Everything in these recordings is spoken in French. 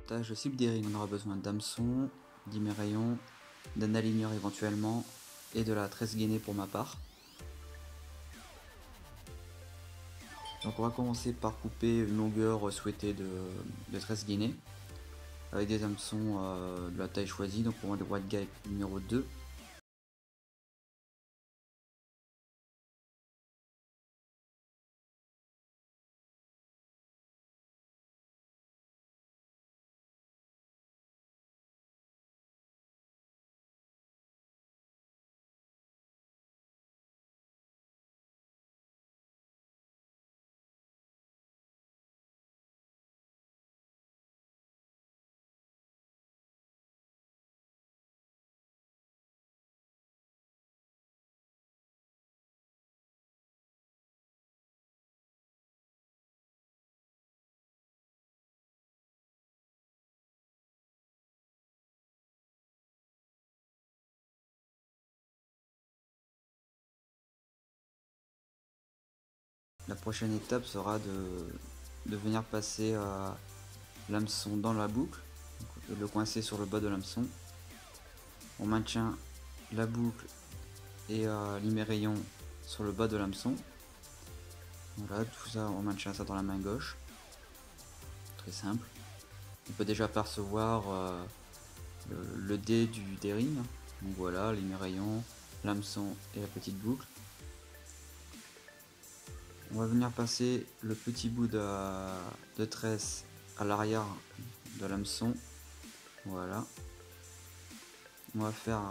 montage cible des rings, on aura besoin d'hameçon, d'imérayons, d'un aligneur éventuellement et de la tresse gainée pour ma part. Donc on va commencer par couper une longueur souhaitée de tresse gainée avec des hameçons de la taille choisie. Donc pour moi le white guy numéro 2. La prochaine étape sera de venir passer l'hameçon dans la boucle, donc, le coincer sur le bas de l'hameçon. On maintient la boucle et l'imérayon sur le bas de l'hameçon. Voilà, tout ça, on maintient ça dans la main gauche. Très simple. On peut déjà percevoir le dé des rings. Donc voilà, l'imérayon, l'hameçon et la petite boucle. On va venir passer le petit bout de tresse à l'arrière de l'hameçon. Voilà. On va faire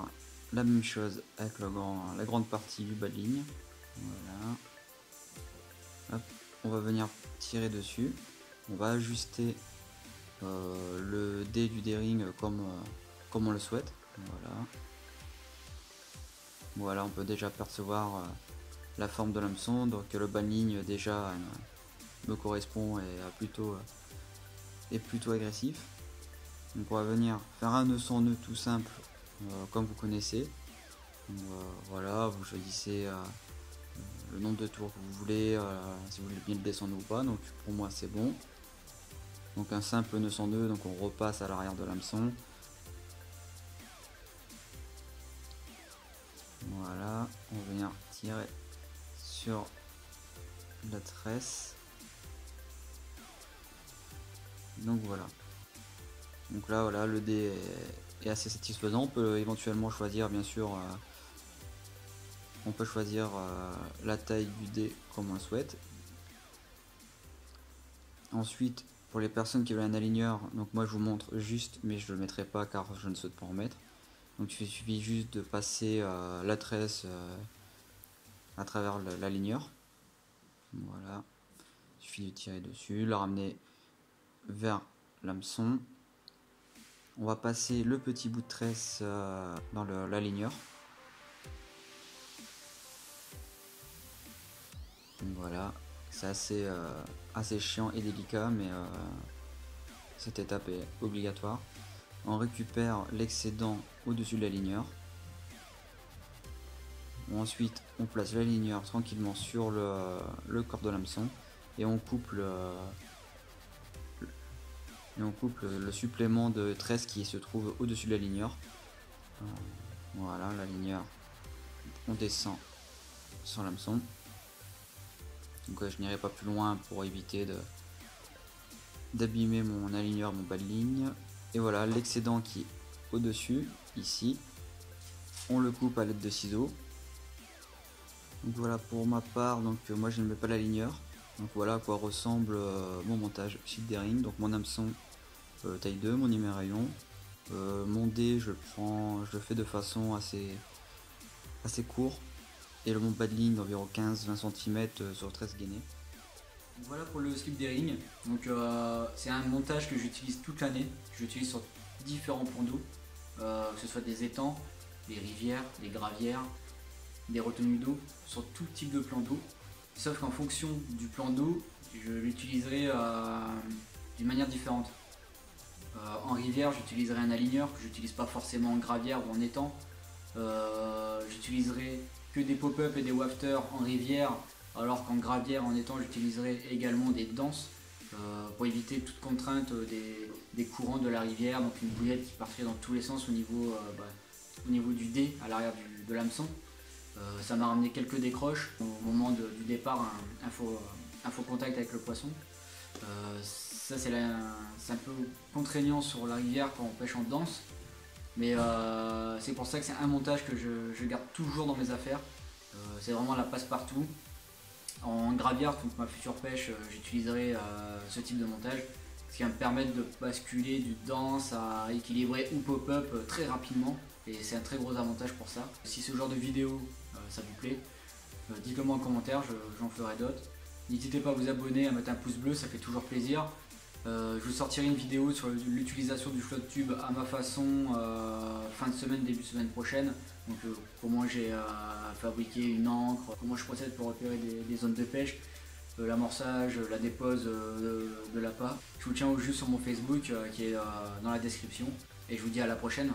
la même chose avec la grande partie du bas de ligne. Voilà. Hop. On va venir tirer dessus. On va ajuster le dé du D-ring comme on le souhaite. Voilà. Voilà, on peut déjà percevoir la forme de l'hameçon, donc le bas de ligne déjà me correspond et plutôt agressif. Donc on va venir faire un nœud sans nœud tout simple comme vous connaissez. Donc, voilà, vous choisissez le nombre de tours que vous voulez, si vous voulez bien le descendre ou pas, donc pour moi c'est bon. Donc un simple nœud sans nœud, donc on repasse à l'arrière de l'hameçon. Voilà, on va venir tirer sur la tresse. Donc voilà. Donc là voilà, le dé est assez satisfaisant. On peut éventuellement choisir bien sûr on peut choisir la taille du dé comme on le souhaite. Ensuite, pour les personnes qui veulent un aligneur, donc moi je vous montre juste, mais je ne le mettrai pas car je ne souhaite pas en mettre. Donc il suffit juste de passer la tresse à travers l'aligneur. Voilà, il suffit de tirer dessus, la ramener vers l'hameçon. On va passer le petit bout de tresse dans l'aligneur. Voilà, c'est assez chiant et délicat, mais cette étape est obligatoire. On récupère l'excédent au-dessus de l'aligneur. Ensuite, on place l'aligneur tranquillement sur le corps de l'hameçon et on coupe le supplément de tresse qui se trouve au-dessus de l'aligneur. Voilà, l'aligneur, on descend sur l'hameçon. Donc je n'irai pas plus loin pour éviter d'abîmer mon aligneur, mon bas de ligne. Et voilà, l'excédent qui est au-dessus, ici, on le coupe à l'aide de ciseaux. Donc voilà pour ma part, donc moi je ne mets pas l'aligneur. Donc voilà à quoi ressemble mon montage cible des rings. Donc mon hameçon taille 2, mon imérayon. Mon dé je le fais de façon assez court. Et mon bas de ligne d'environ 15-20 cm sur tresse gainée. Voilà pour le slip des rings. Donc c'est un montage que j'utilise toute l'année. J'utilise sur différents plans d'eau, que ce soit des étangs, des rivières, des gravières, des retenues d'eau, sur tout type de plan d'eau. Sauf qu'en fonction du plan d'eau, je l'utiliserai d'une manière différente. En rivière, j'utiliserai un aligneur que j'utilise pas forcément en gravière ou en étang. J'utiliserai que des pop-up et des wafters en rivière, alors qu'en gravière, en étang, j'utiliserai également des danses pour éviter toute contrainte des courants de la rivière, donc une bouillette qui partirait dans tous les sens au niveau du dé à l'arrière de l'hameçon. Ça m'a ramené quelques décroches au moment du départ, un faux contact avec le poisson. Ça c'est un peu contraignant sur la rivière quand on pêche en danse, mais c'est pour ça que c'est un montage que je garde toujours dans mes affaires. C'est vraiment la passe-partout. En gravière, donc ma future pêche, j'utiliserai ce type de montage, ce qui va me permettre de basculer du danse à équilibrer ou pop-up très rapidement, et c'est un très gros avantage pour ça. Si ce genre de vidéo ça vous plaît, dites-le moi en commentaire, j'en ferai d'autres. N'hésitez pas à vous abonner, à mettre un pouce bleu, ça fait toujours plaisir. Je vous sortirai une vidéo sur l'utilisation du flotte tube à ma façon fin de semaine, début de semaine prochaine. Donc comment j'ai fabriqué une ancre, comment je procède pour repérer des zones de pêche, l'amorçage, la dépose de l'appât. Je vous tiens au jus sur mon Facebook qui est dans la description. Et je vous dis à la prochaine.